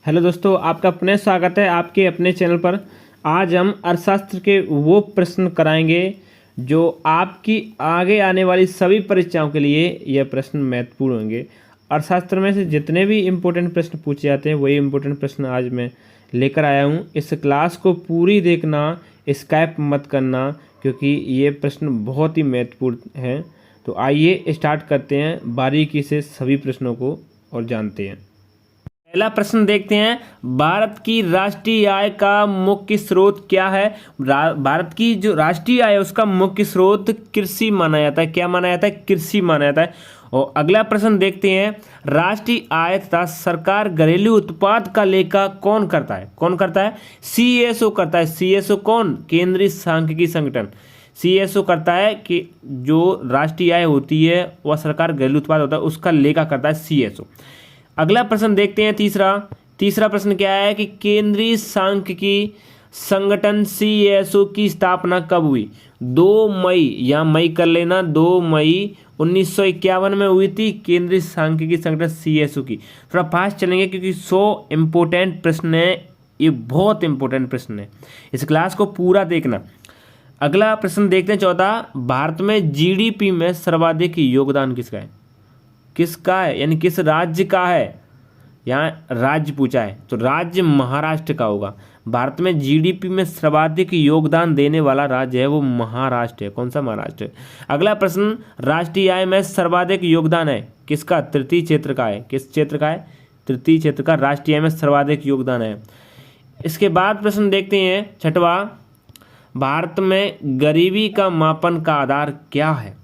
Hello दोस्तों, आपका पुनः स्वागत है आपके अपने चैनल पर। आज हम अर्थशास्त्र के वो प्रश्न कराएंगे जो आपकी आगे आने वाली सभी परीक्षाओं के लिए यह प्रश्न महत्वपूर्ण होंगे। अर्थशास्त्र में से जितने भी इम्पोर्टेंट प्रश्न पूछे जाते हैं वही इम्पोर्टेंट प्रश्न आज मैं लेकर आया हूँ। इस क्लास को पूरी देखना, स्किप मत करना, क्योंकि ये प्रश्न बहुत ही महत्वपूर्ण हैं। तो आइए स्टार्ट करते हैं बारीकी से सभी प्रश्नों को और जानते हैं। पहला प्रश्न देखते हैं, भारत की राष्ट्रीय आय का मुख्य स्रोत क्या है। भारत की जो राष्ट्रीय आय है उसका मुख्य स्रोत कृषि माना जाता है। क्या माना जाता है? कृषि माना जाता है। और अगला प्रश्न देखते हैं, राष्ट्रीय आय तथा सरकार घरेलू उत्पाद का लेखा कौन करता है? कौन करता है? सीएसओ करता है। सीएसओ कौन? केंद्रीय सांख्यिकी संगठन। सीएसओ करता है कि जो राष्ट्रीय आय होती है वह सरकार घरेलू उत्पाद होता है उसका लेखा करता है सीएसओ। अगला प्रश्न देखते हैं, तीसरा प्रश्न क्या है कि केंद्रीय सांख्यिकी संगठन सीएसओ की स्थापना कब हुई? 2 मई, या मई कर लेना, 2 मई 1951 में हुई थी केंद्रीय सांख्यिकी संगठन सीएसओ की। थोड़ा फास्ट चलेंगे क्योंकि 100 इम्पोर्टेंट प्रश्न है, ये बहुत इंपॉर्टेंट प्रश्न है, इस क्लास को पूरा देखना। अगला प्रश्न देखते हैं, चौथा, भारत में जीडीपी में सर्वाधिक योगदान किसका है? किसका है यानी किस राज्य का है? यहाँ राज्य पूछा है तो राज्य महाराष्ट्र का होगा। भारत में जीडीपी में सर्वाधिक योगदान देने वाला राज्य है वो महाराष्ट्र है। कौन सा? महाराष्ट्र है। अगला प्रश्न, राष्ट्रीय आय में सर्वाधिक योगदान है किसका? तृतीय क्षेत्र का है। किस क्षेत्र का है? तृतीय क्षेत्र का राष्ट्रीय आय में सर्वाधिक योगदान है। इसके बाद प्रश्न देखते हैं, छठवां, भारत में गरीबी का मापन का आधार क्या है?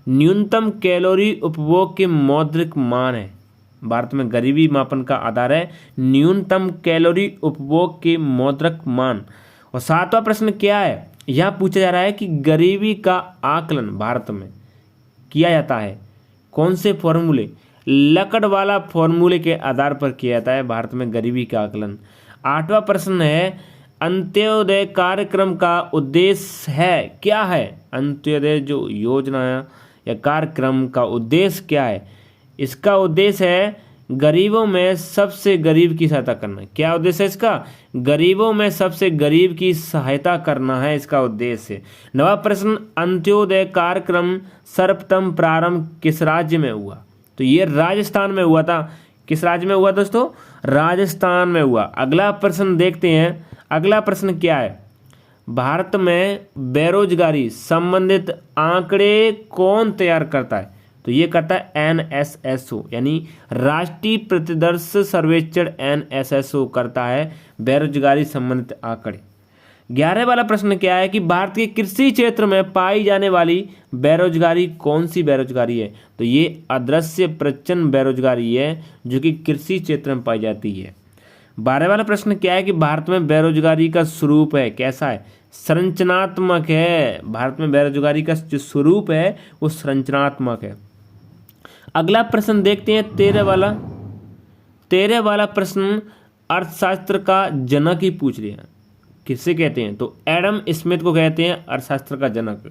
न्यूनतम कैलोरी उपभोग के मौद्रिक मान है। भारत में गरीबी मापन का आधार है न्यूनतम कैलोरी उपभोग के मौद्रिक मान। और सातवां प्रश्न क्या है? यह पूछा जा रहा है कि गरीबी का आकलन भारत में किया जाता है कौन से फॉर्मूले? लकड़वाला फॉर्मूले के आधार पर किया जाता है भारत में गरीबी का आकलन। आठवां प्रश्न है, अंत्योदय कार्यक्रम का उद्देश्य है क्या है? अंत्योदय जो योजना या कार्यक्रम का उद्देश्य क्या है? इसका उद्देश्य है गरीबों में सबसे गरीब की सहायता करना। क्या उद्देश्य है इसका? गरीबों में सबसे गरीब की सहायता करना है इसका उद्देश्य। नवा प्रश्न, अंत्योदय कार्यक्रम सर्वप्रथम प्रारंभ किस राज्य में हुआ? तो ये राजस्थान में हुआ था। किस राज्य में हुआ दोस्तों? राजस्थान में हुआ। अगला प्रश्न देखते हैं, अगला प्रश्न क्या है? भारत में बेरोजगारी संबंधित आंकड़े कौन तैयार करता है? तो ये करता है एनएसएसओ, यानी राष्ट्रीय प्रतिदर्श सर्वेक्षण एनएसएसओ करता है बेरोजगारी संबंधित आंकड़े। 11 वाला प्रश्न क्या है कि भारत के कृषि क्षेत्र में पाई जाने वाली बेरोजगारी कौन सी बेरोजगारी है? तो ये अदृश्य प्रच्छन्न बेरोजगारी है जो कि कृषि क्षेत्र में पाई जाती है। 12 वाला प्रश्न क्या है कि भारत में बेरोजगारी का स्वरूप है कैसा है? संरचनात्मक है। भारत में बेरोजगारी का जो स्वरूप है वो संरचनात्मक है। अगला प्रश्न देखते हैं, 13 वाला प्रश्न अर्थशास्त्र का जनक ही पूछ लिया। किससे कहते हैं? तो एडम स्मिथ को कहते हैं अर्थशास्त्र का जनक।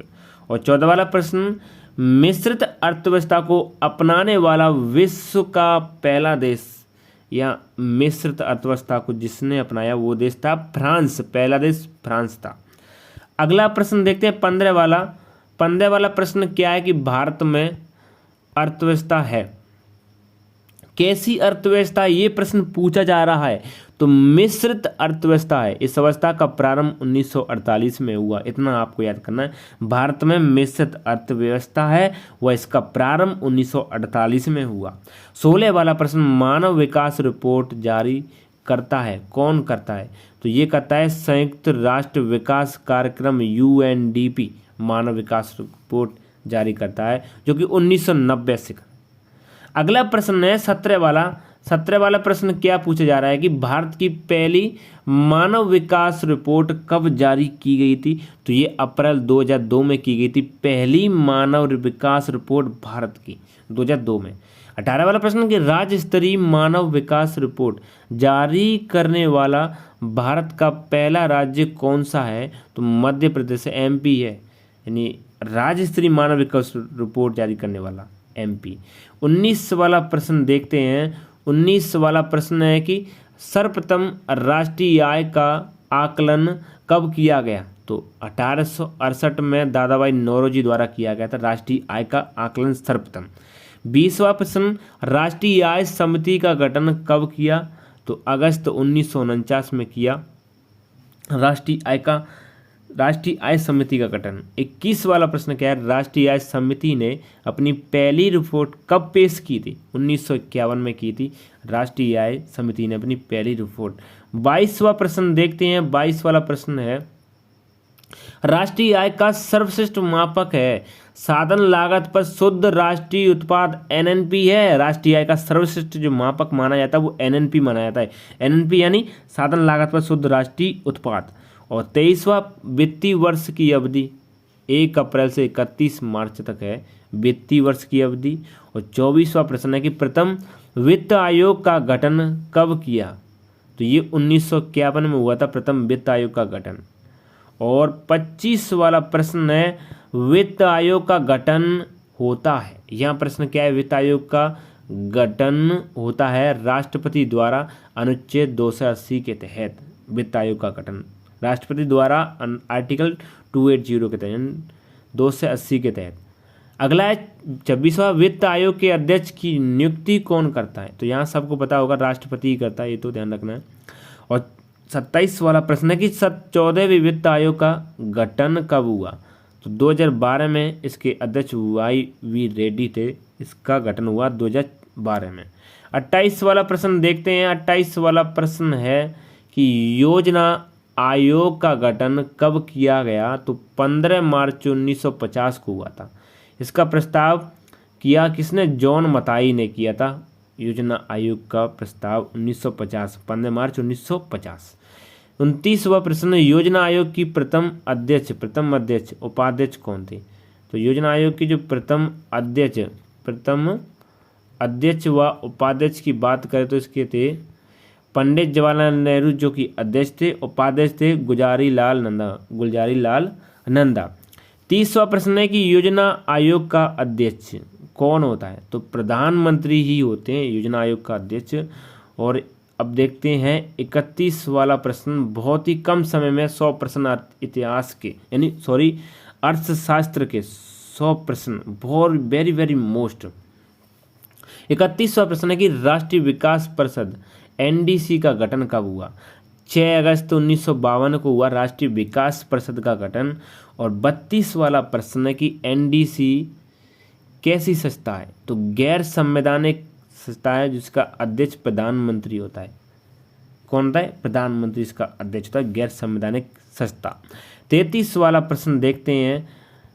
और 14 वाला प्रश्न, मिश्रित अर्थव्यवस्था को अपनाने वाला विश्व का पहला देश, या मिश्रित अर्थव्यवस्था को जिसने अपनाया वो देश था फ्रांस। पहला देश फ्रांस था। अगला प्रश्न देखते हैं 15 वाला प्रश्न क्या है कि भारत में अर्थव्यवस्था है कैसी अर्थव्यवस्था? ये प्रश्न पूछा जा रहा है। तो मिश्रित अर्थव्यवस्था है। इस अवस्था का प्रारंभ 1948 में हुआ, इतना आपको याद करना है। भारत में मिश्रित अर्थव्यवस्था है वह इसका प्रारंभ 1948 में हुआ। 16 वाला प्रश्न, मानव विकास रिपोर्ट जारी करता है कौन करता है? तो ये करता है संयुक्त राष्ट्र विकास कार्यक्रम यूएनडीपी मानव विकास रिपोर्ट जारी करता है जो कि 1990 से। अगला प्रश्न है 17 वाला प्रश्न क्या पूछा जा रहा है कि भारत की पहली मानव विकास रिपोर्ट कब जारी की गई थी? तो ये अप्रैल 2002 में की गई थी पहली मानव विकास रिपोर्ट भारत की 2002 में। 18 वाला प्रश्न कि राज्य स्तरीय मानव विकास रिपोर्ट जारी करने वाला भारत का पहला राज्य कौन सा है? तो मध्य प्रदेश, एमपी है, यानी राज्य स्तरीय मानव विकास रिपोर्ट जारी करने वाला एमपी। 19 वाला प्रश्न देखते हैं। 19 वाला प्रश्न है कि सर्वप्रथम राष्ट्रीय आय का आकलन कब किया गया? तो 1868 में दादा भाई नौरोजी द्वारा किया गया था राष्ट्रीय आय का आकलन सर्वप्रथम। 20वां प्रश्न, राष्ट्रीय आय समिति का गठन कब किया? तो अगस्त 1949 में किया राष्ट्रीय आय समिति का गठन। 21 वाला प्रश्न क्या है? राष्ट्रीय आय समिति ने अपनी पहली रिपोर्ट कब पेश की थी? 1951 में की थी राष्ट्रीय आय समिति ने अपनी पहली रिपोर्ट। 22वां प्रश्न देखते हैं। 22 वाला प्रश्न है, राष्ट्रीय आय का सर्वश्रेष्ठ मापक है साधन लागत पर शुद्ध राष्ट्रीय उत्पाद एनएनपी है। राष्ट्रीय आय का सर्वश्रेष्ठ जो मापक माना जाता है वो एनएनपी माना जाता है। एनएनपी यानी साधन लागत पर शुद्ध राष्ट्रीय उत्पाद। और 23वां वित्तीय वर्ष की अवधि 1 अप्रैल से 31 मार्च तक है वित्तीय वर्ष की अवधि। और 24वां प्रश्न है कि प्रथम वित्त आयोग का गठन कब किया? तो ये 1951 में हुआ था प्रथम वित्त आयोग का गठन। और 25 वाला प्रश्न है, वित्त आयोग का गठन होता है, यहाँ प्रश्न क्या है? वित्त आयोग का गठन होता है राष्ट्रपति द्वारा अनुच्छेद 280 के तहत। वित्त आयोग का गठन राष्ट्रपति द्वारा आर्टिकल 280 के तहत 280 के तहत। अगला है 26वां, वित्त आयोग के अध्यक्ष की नियुक्ति कौन करता है? तो यहाँ सबको पता होगा राष्ट्रपति ही करता है, ये तो ध्यान रखना है। और 27 वाला प्रश्न है कि 14वें वित्त आयोग का गठन कब हुआ? तो 2012 में इसके अध्यक्ष YV रेड्डी थे, इसका गठन हुआ 2012 में। 28 वाला प्रश्न देखते हैं। 28 वाला प्रश्न है कि योजना आयोग का गठन कब किया गया? तो 15 मार्च 1950 को हुआ था। इसका प्रस्ताव किया किसने? जॉन मथाई ने किया था योजना आयोग का प्रस्ताव 1950, 15 मार्च 1950। 29वां प्रश्न, योजना आयोग की प्रथम अध्यक्ष उपाध्यक्ष कौन थे? तो योजना आयोग की जो प्रथम अध्यक्ष व उपाध्यक्ष की बात करें तो इसके थे पंडित जवाहरलाल नेहरू जो कि अध्यक्ष थे, उपाध्यक्ष थे गुलजारी लाल नंदा। 30वां प्रश्न है कि योजना आयोग का अध्यक्ष कौन होता है? तो प्रधानमंत्री ही होते हैं योजना आयोग का अध्यक्ष। और अब देखते हैं 31 वाला प्रश्न, बहुत ही कम समय में 100 प्रश्न इतिहास के अर्थशास्त्र के 100 प्रश्न, बहुत वेरी मोस्ट। 31वां प्रश्न है कि राष्ट्रीय विकास परिषद NDC का गठन कब हुआ? 6 अगस्त 1952 को हुआ राष्ट्रीय विकास परिषद का गठन। और 32 वाला प्रश्न है कि NDC कैसी संस्था है? तो गैर संवैधानिक संस्था है जिसका अध्यक्ष प्रधानमंत्री होता है। कौन होता है? प्रधानमंत्री इसका अध्यक्ष होता है, गैर संवैधानिक संस्था। 33 वाला प्रश्न देखते हैं।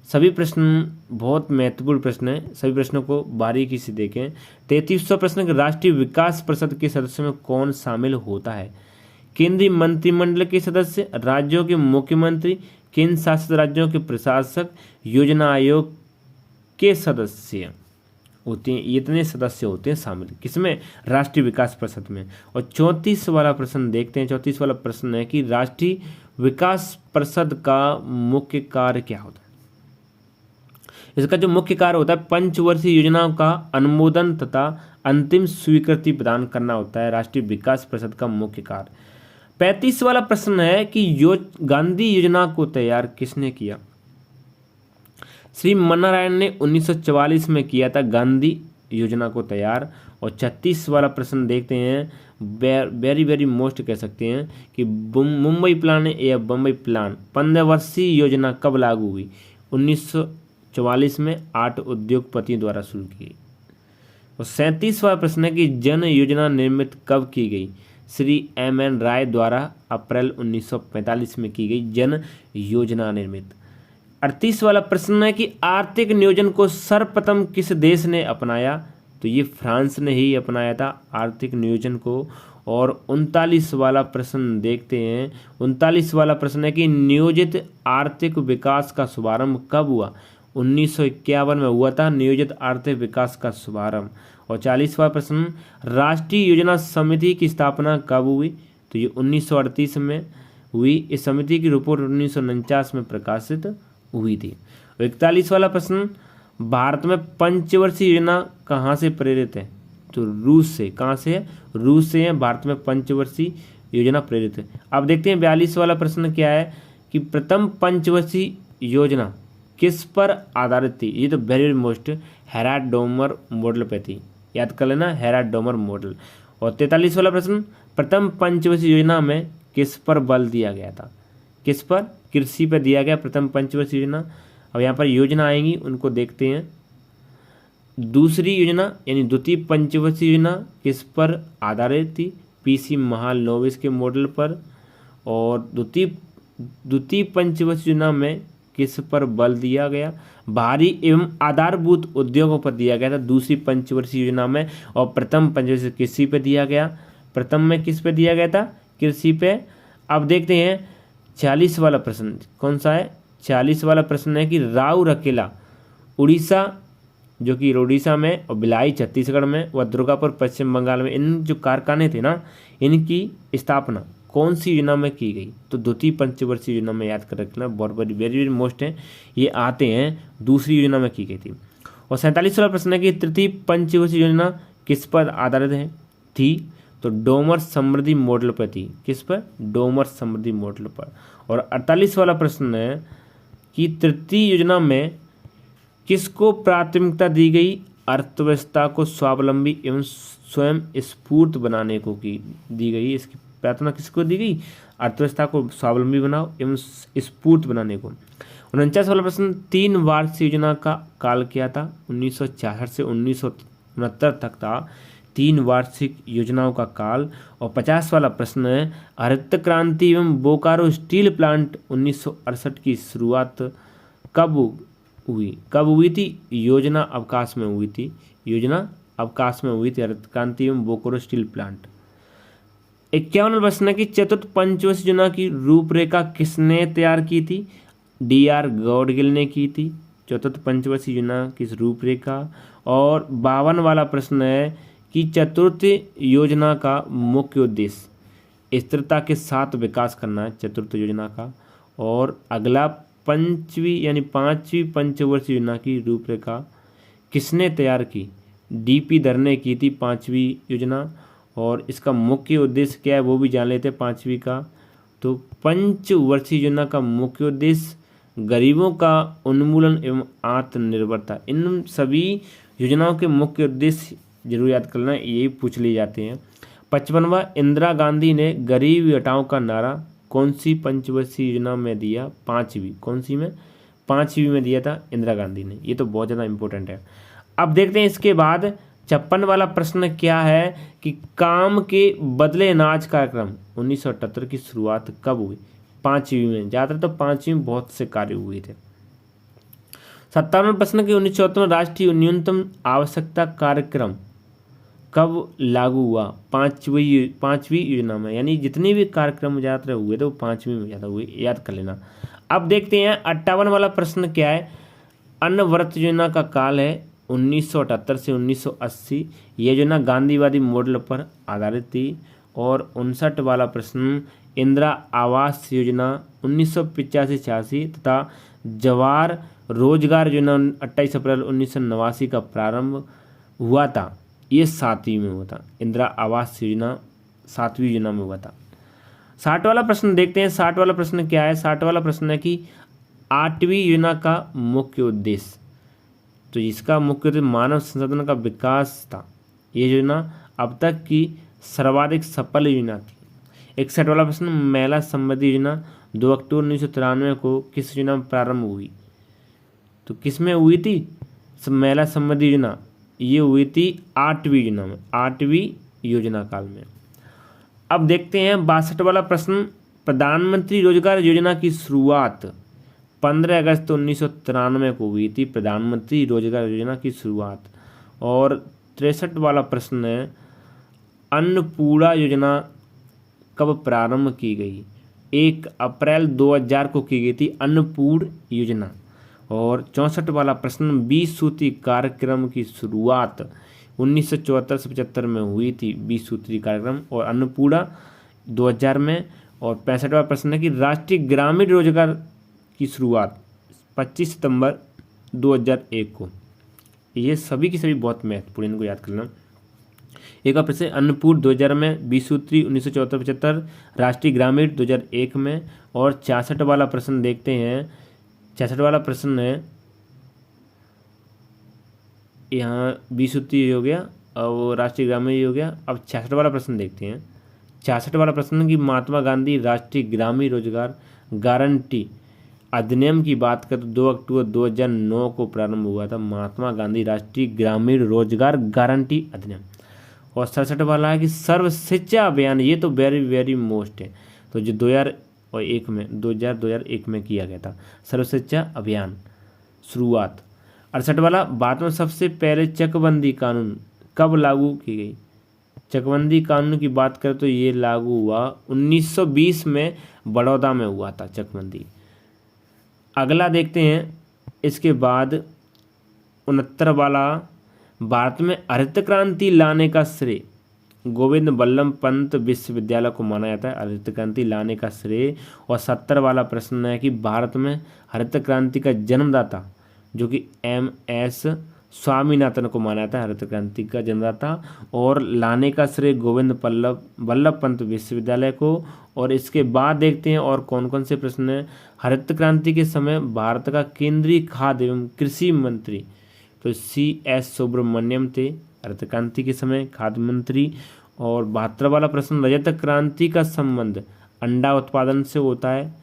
सभी प्रश्न बहुत महत्वपूर्ण प्रश्न है, सभी प्रश्नों को बारीकी से देखें। 33वां प्रश्न, राष्ट्रीय विकास परिषद के सदस्यों में कौन शामिल होता है? केंद्रीय मंत्रिमंडल के सदस्य, राज्यों के मुख्यमंत्री, केंद्र शासित राज्यों के प्रशासक, योजना आयोग के सदस्य होते हैं। इतने सदस्य होते हैं शामिल किसमें? राष्ट्रीय विकास परिषद में। और 34 वाला प्रश्न देखते हैं। 34 वाला प्रश्न है कि राष्ट्रीय विकास परिषद का मुख्य कार्य क्या होता है? इसका जो मुख्य कार्य होता है पंचवर्षीय योजनाओं का अनुमोदन तथा अंतिम स्वीकृति प्रदान करना होता है राष्ट्रीय विकास परिषद का मुख्य कार्य। 35 वाला प्रश्न है कि गांधी योजना को तैयार किसने किया? श्री मन्नारायण ने 1944 में किया था गांधी योजना को तैयार। और 36 वाला प्रश्न देखते हैं, वेरी मोस्ट कह सकते हैं कि मुंबई प्लान या बम्बई प्लान 15 वर्षीय योजना कब लागू हुई? 1944 में 8 उद्योगपतियों द्वारा शुरू की गई। और 37वां प्रश्न है कि जन योजना निर्मित कब की गई? श्री MN राय द्वारा अप्रैल 1945 में की गई जन योजना निर्मित। 38 वाला प्रश्न है कि आर्थिक नियोजन को सर्वप्रथम किस देश ने अपनाया? तो ये फ्रांस ने ही अपनाया था आर्थिक नियोजन को। और 39 वाला प्रश्न देखते हैं। 39 वाला प्रश्न है कि नियोजित आर्थिक विकास का शुभारंभ कब हुआ? 1951 में हुआ था नियोजित आर्थिक विकास का शुभारंभ। और 40वां प्रश्न, राष्ट्रीय योजना समिति की स्थापना कब हुई? तो ये 1938 में हुई। इस समिति की रिपोर्ट 1949 में प्रकाशित हुई थी। 41 वाला प्रश्न, भारत में पंचवर्षीय योजना कहाँ से प्रेरित है? तो रूस से, कहाँ से है, रूस से है। भारत में पंचवर्षीय योजना प्रेरित है। अब देखते हैं 42 वाला प्रश्न क्या है कि प्रथम पंचवर्षीय योजना किस पर आधारित थी। ये तो वेरी मोस्ट हेराड-डोमर मॉडल पे थी, याद कर लेना, हेराड-डोमर मॉडल। और 43 वाला प्रश्न, प्रथम पंचवर्षीय योजना में किस पर बल दिया गया था, किस पर, कृषि पर दिया गया प्रथम पंचवर्षीय योजना। अब यहाँ पर योजना आएंगी, उनको देखते हैं। दूसरी योजना यानी द्वितीय पंचवर्षीय योजना किस पर आधारित थी, पीसी महालनोबिस के मॉडल पर। और द्वितीय पंचवर्षीय योजना में किस पर बल दिया गया, भारी एवं आधारभूत उद्योगों पर दिया गया था दूसरी पंचवर्षीय योजना में। और प्रथम पंचवर्षीय कृषि पे दिया गया, प्रथम में किस पे दिया गया था, कृषि पे। अब देखते हैं 40 वाला प्रश्न कौन सा है। 40 वाला प्रश्न है कि राउरकेला उड़ीसा, जो कि उड़ीसा में, और भिलाई छत्तीसगढ़ में, व दुर्गापुर पश्चिम बंगाल में, इन जो कारखाने थे ना, इनकी स्थापना कौन सी योजना में की गई। तो द्वितीय पंचवर्षीय योजना में, याद कर रखना, बहुत बड़ी वेरी मोस्ट है, ये आते हैं, दूसरी योजना में की गई थी। और 47 वाला प्रश्न है कि तृतीय पंचवर्षीय योजना किस पर आधारित है थी। तो डोमर समृद्धि मॉडल पर थी, किस पर, डोमर समृद्धि मॉडल पर। और 48 वाला प्रश्न है कि तृतीय योजना में किसको प्राथमिकता दी गई, अर्थव्यवस्था को स्वावलंबी एवं स्वयं स्फूर्त बनाने को की दी गई। इसकी प्रार्थना किसको दी गई, अर्थव्यवस्था को स्वावलंबी बनाओ एवं स्फूर्त बनाने को। 49 वाला प्रश्न, 3 वार्षिक योजना का काल क्या था, 1966 से 1969 तक था 3 वार्षिक योजनाओं का काल। और 50 वाला प्रश्न है, हरित क्रांति एवं बोकारो स्टील प्लांट 1968 की शुरुआत कब हुई थी, योजना अवकाश में हुई थी, योजना अवकाश में हुई थी हरित क्रांति एवं बोकारो स्टील प्लांट। 51वां प्रश्न है कि चतुर्थ पंचवर्षीय योजना की रूपरेखा किसने तैयार की थी, DR गौडगिल ने की थी, चतुर्थ पंचवर्षीय योजना की रूपरेखा। और 52 वाला प्रश्न है कि चतुर्थ योजना का मुख्य उद्देश्य स्थिरता के साथ विकास करना है, चतुर्थ योजना का। और अगला पांचवी पंचवर्षीय योजना की रूपरेखा किसने तैयार की, DP धर ने की थी 5वीं योजना। और इसका मुख्य उद्देश्य क्या है वो भी जान लेते हैं 5वीं का। तो पंचवर्षीय योजना का मुख्य उद्देश्य गरीबों का उन्मूलन एवं आत्मनिर्भरता। इन सभी योजनाओं के मुख्य उद्देश्य जरूर याद करना, यही पूछ लिए जाते हैं। 55वां, इंदिरा गांधी ने गरीबी हटाओ का नारा कौन सी पंचवर्षीय योजना में दिया, 5वीं, कौन सी में, 5वीं में दिया था इंदिरा गांधी ने। ये तो बहुत ज़्यादा इंपॉर्टेंट है। अब देखते हैं इसके बाद 56 वाला प्रश्न क्या है कि काम के बदले अनाज कार्यक्रम 1978 की शुरुआत कब हुई, 5वीं में। ज़्यादातर तो 5वीं में बहुत से कार्य हुए थे। 57वां प्रश्न कि 1974 में राष्ट्रीय न्यूनतम आवश्यकता कार्यक्रम कब लागू हुआ, 5वीं योजना में। यानी जितने भी कार्यक्रम ज़्यादातर हुए थे वो 5वीं में ज़्यादा हुए, याद कर लेना। अब देखते हैं 58 वाला प्रश्न क्या है, अनवरत योजना का काल है 1978 से 1980। ये योजना गांधीवादी मॉडल पर आधारित थी। और 59 वाला प्रश्न, इंदिरा आवास योजना 1985-86 तथा जवाहर रोजगार योजना 28 अप्रैल 1989 का प्रारंभ हुआ था, ये 7वीं में हुआ था। इंदिरा आवास योजना 7वीं योजना में हुआ था। 60 वाला प्रश्न देखते हैं। 60 वाला प्रश्न क्या है, 60 वाला प्रश्न है कि 8वीं योजना का मुख्य उद्देश्य। तो इसका मुख्य उद्देश्य मानव संसाधन का विकास था। ये योजना अब तक की सर्वाधिक सफल योजना थी। 61 वाला प्रश्न, महिला संबंधी योजना 2 अक्टूबर 1993 को किस योजना में प्रारंभ हुई। तो किस में हुई थी महिला संबंधी योजना, ये हुई थी 8वीं योजना में, 8वीं योजना काल में। अब देखते हैं 62 वाला प्रश्न, प्रधानमंत्री रोजगार योजना की शुरुआत 15 अगस्त 1993 को हुई थी, प्रधानमंत्री रोजगार योजना की शुरुआत। और 63 वाला प्रश्न है, अन्नपूर्णा योजना कब प्रारंभ की गई, 1 अप्रैल 2000 को की गई थी अन्नपूर्णा योजना। और 64 वाला प्रश्न, 20 सूत्री कार्यक्रम की शुरुआत 1974 से 75 में हुई थी, 20 सूत्री कार्यक्रम और अन्नपूर्णा 2000 में। और 65 वाला प्रश्न है कि राष्ट्रीय ग्रामीण रोजगार की शुरुआत 25 सितंबर 2001 को। ये सभी की सभी बहुत महत्वपूर्ण, इनको याद करना। एक और प्रश्न है, अन्नपूर्ण 2000 में, 20 सूत्री 1974-75, राष्ट्रीय ग्रामीण 2001 में। और 66 वाला प्रश्न देखते हैं। 66 वाला प्रश्न है, यहाँ 20 सूत्री हो गया और राष्ट्रीय ग्रामीण हो गया। अब 66 वाला प्रश्न देखते हैं। 66 वाला प्रश्न कि महात्मा गांधी राष्ट्रीय ग्रामीण रोजगार गारंटी अधिनियम की बात करें तो 2 अक्टूबर 2009 को प्रारंभ हुआ था महात्मा गांधी राष्ट्रीय ग्रामीण रोजगार गारंटी अधिनियम। और 67 वाला है कि सर्व शिक्षा अभियान, ये तो वेरी वेरी मोस्ट है, तो जो 2001 में किया गया था सर्व शिक्षा अभियान शुरुआत। 68 वाला, भारत में सबसे पहले चकबंदी कानून कब लागू की गई। चकबंदी कानून की बात करें तो ये लागू हुआ 1920 में बड़ौदा में हुआ था चकबंदी। अगला देखते हैं इसके बाद 69 वाला, भारत में हरित क्रांति लाने का श्रेय गोविंद बल्लभ पंत विश्वविद्यालय को माना जाता है, हरित क्रांति लाने का श्रेय। और 70 वाला प्रश्न है कि भारत में हरित क्रांति का जन्मदाता जो कि MS स्वामीनाथन को माना जाता है हरित क्रांति का जन्मदाता, और लाने का श्रेय गोविंद बल्लभ पंत विश्वविद्यालय को। और इसके बाद देखते हैं और कौन कौन से प्रश्न हैं। हरित क्रांति के समय भारत का केंद्रीय खाद्य एवं कृषि मंत्री तो CS सुब्रमण्यम थे हरित क्रांति के समय खाद्य मंत्री। और 72 वाला प्रश्न, रजत क्रांति का संबंध अंडा उत्पादन से होता है।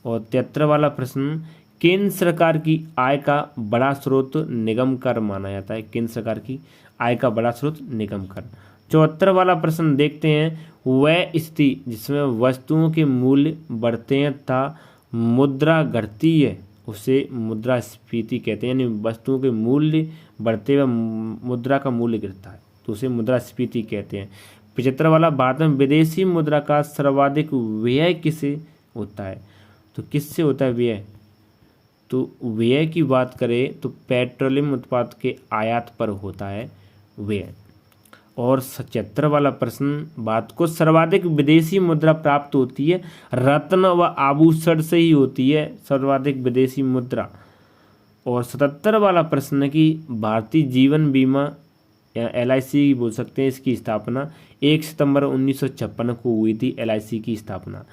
और 73 वाला प्रश्न, केंद्र सरकार की आय का बड़ा स्रोत निगम कर माना जाता है, केंद्र सरकार की आय का बड़ा स्रोत निगम कर। 74 वाला प्रश्न देखते हैं, वह स्थिति जिसमें वस्तुओं के मूल्य बढ़ते हैं तथा मुद्रा घटती है उसे मुद्रास्फीति कहते हैं, यानी वस्तुओं के मूल्य बढ़ते हुए मुद्रा का मूल्य गिरता है तो उसे मुद्रास्फीति कहते हैं। 75 वाला, भारत में विदेशी मुद्रा का सर्वाधिक व्यय किसे होता है, तो किससे होता है व्यय, तो व्यय की बात करें तो पेट्रोलियम उत्पाद के आयात पर होता है व्यय। और 77 वाला प्रश्न, भारत को सर्वाधिक विदेशी मुद्रा प्राप्त होती है रत्न व आभूषण से ही होती है सर्वाधिक विदेशी मुद्रा। और 77 वाला प्रश्न है कि भारतीय जीवन बीमा या LIC बोल सकते हैं, इसकी स्थापना 1 सितंबर 1956 को हुई थी LIC की स्थापना।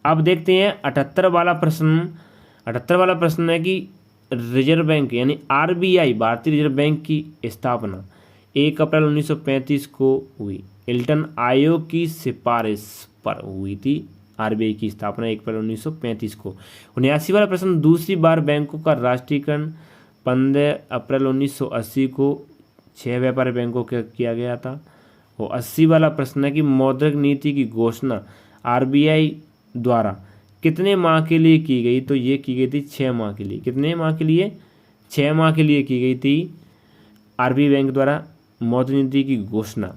अब देखते हैं 78 वाला प्रश्न। 78 वाला प्रश्न है कि रिजर्व बैंक यानी RBI भारतीय रिजर्व बैंक की स्थापना 1 अप्रैल 1935 को हुई, एल्टन आयोग की सिफारिश पर हुई थी RBI की स्थापना 1 अप्रैल 1935 को। 79 वाला प्रश्न, दूसरी बार बैंकों का राष्ट्रीयकरण 15 अप्रैल 1980 को 6 व्यापारी बैंकों का किया गया था। और 80 वाला प्रश्न है कि मौद्रिक नीति की घोषणा RBI द्वारा कितने माह के लिए की गई, तो ये की गई थी 6 माह के लिए। कितने माह के लिए, 6 माह के लिए की गई थी RBI बैंक द्वारा मौद्रिक नीति की घोषणा।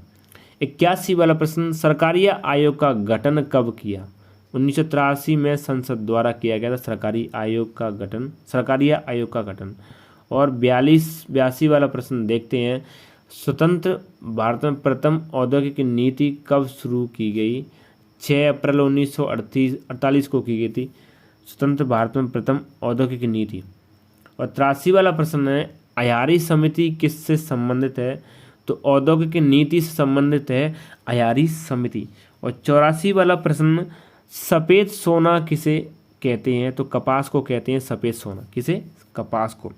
81 वाला प्रश्न, सरकारी आयोग का गठन कब किया, 1983 में संसद द्वारा किया गया था सरकारी आयोग का गठन। और 82 वाला प्रश्न देखते हैं, स्वतंत्र भारत में प्रथम औद्योगिक नीति कब शुरू की गई, 6 अप्रैल 1948 को की गई थी स्वतंत्र भारत में प्रथम औद्योगिक नीति। और 83 वाला प्रश्न है, अयारी समिति किससे संबंधित है, तो औद्योगिक नीति से संबंधित है अयारी समिति। और 84 वाला प्रश्न, सफ़ेद सोना किसे कहते हैं, तो कपास को कहते हैं सफ़ेद सोना, किसे, कपास को।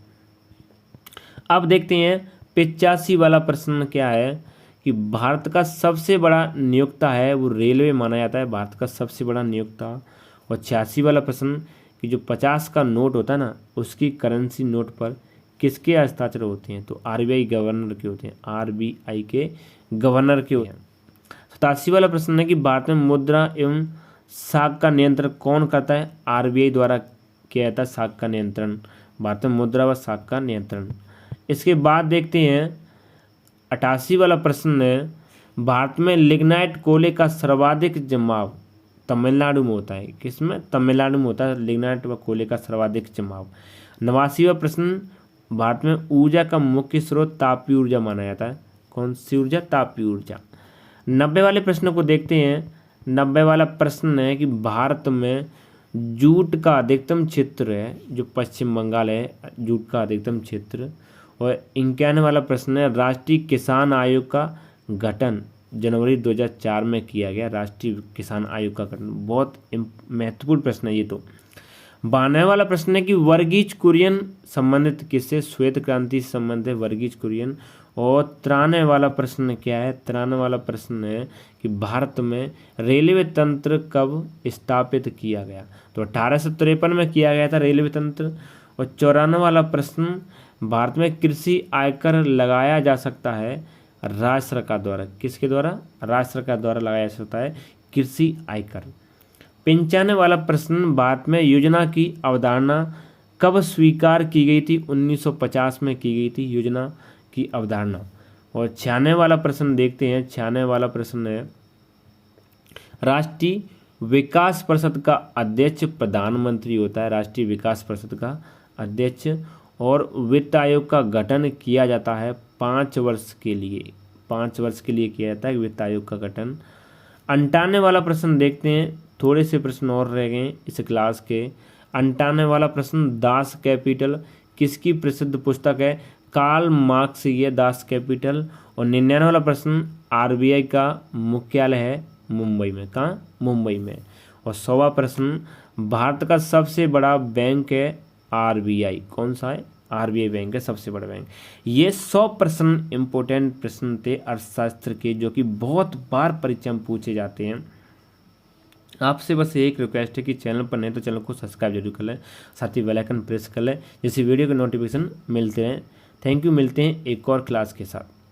अब देखते हैं 85 वाला प्रश्न क्या है कि भारत का सबसे बड़ा नियोक्ता है वो रेलवे माना जाता है, भारत का सबसे बड़ा नियोक्ता। और 86 वाला प्रश्न कि जो 50 का नोट होता है ना उसकी करेंसी नोट पर किसके हस्ताक्षर होते हैं, तो RBI गवर्नर के होते हैं, RBI के गवर्नर के होते हैं। 87 वाला प्रश्न है कि भारत में मुद्रा एवं साख का नियंत्रण कौन करता है, RBI द्वारा किया जाता है साख का नियंत्रण, भारत में मुद्रा व साख का नियंत्रण। इसके बाद देखते हैं 88 वाला प्रश्न है, भारत में लिग्नाइट कोयले का सर्वाधिक जमाव तमिलनाडु में होता है, किसमें, तमिलनाडु में होता है लिग्नाइट व कोयले का सर्वाधिक जमाव। 89वां प्रश्न, भारत में ऊर्जा का मुख्य स्रोत तापीय ऊर्जा माना जाता है, कौन सी ऊर्जा, तापीय ऊर्जा। 90 वाले प्रश्न को देखते हैं। 90 वाला प्रश्न है कि भारत में जूट का अधिकतम क्षेत्र है जो पश्चिम बंगाल है, जूट का अधिकतम क्षेत्र। और 91 वाला प्रश्न है, राष्ट्रीय किसान आयोग का गठन जनवरी 2004 में किया गया। राष्ट्रीय किसान आयोग का गठन, बहुत महत्वपूर्ण प्रश्न है ये तो। 92वां वाला प्रश्न है कि वर्गीज कुरियन संबंधित किससे? श्वेत क्रांति से संबंधित है वर्गीज कुरियन। और 93वां वाला प्रश्न क्या है? 93वां वाला प्रश्न है कि भारत में रेलवे तंत्र कब स्थापित किया गया? तो 1853 में किया गया था रेलवे तंत्र। और 94वां वाला प्रश्न, भारत में कृषि आयकर लगाया जा सकता है राज्य सरकार द्वारा। किसके द्वारा? राज्य सरकार द्वारा लगाया जा सकता है कृषि आयकर। 95वां वाला प्रश्न, भारत में योजना की अवधारणा कब स्वीकार की गई थी? 1950 में की गई थी योजना की अवधारणा। और 96वां वाला प्रश्न देखते हैं। 96वां वाला प्रश्न है, राष्ट्रीय विकास परिषद का अध्यक्ष प्रधानमंत्री होता है। राष्ट्रीय विकास परिषद का अध्यक्ष। और वित्त आयोग का गठन किया जाता है 5 वर्ष के लिए। 5 वर्ष के लिए किया जाता है वित्त आयोग का गठन। 98वां वाला प्रश्न देखते हैं, थोड़े से प्रश्न और रह गए इस क्लास के। 98वां वाला प्रश्न, दास कैपिटल किसकी प्रसिद्ध पुस्तक है? कार्ल मार्क्स ये दास कैपिटल। और 99वां वाला प्रश्न, आरबीआई का मुख्यालय है मुंबई में। कहाँ? मुंबई में। और 100वां प्रश्न, भारत का सबसे बड़ा बैंक है आरबीआई। कौन सा है? आरबीआई बैंक है सबसे बड़ा बैंक। ये 100 प्रश्न इंपॉर्टेंट प्रश्न थे अर्थशास्त्र के, जो कि बहुत बार परीक्षा में पूछे जाते हैं। आपसे बस एक रिक्वेस्ट है कि चैनल पर नहीं तो चैनल को सब्सक्राइब जरूर कर लें, साथ ही बेल आइकन प्रेस कर लें, जिससे वीडियो के नोटिफिकेशन मिलते रहें। थैंक यू, मिलते हैं एक और क्लास के साथ।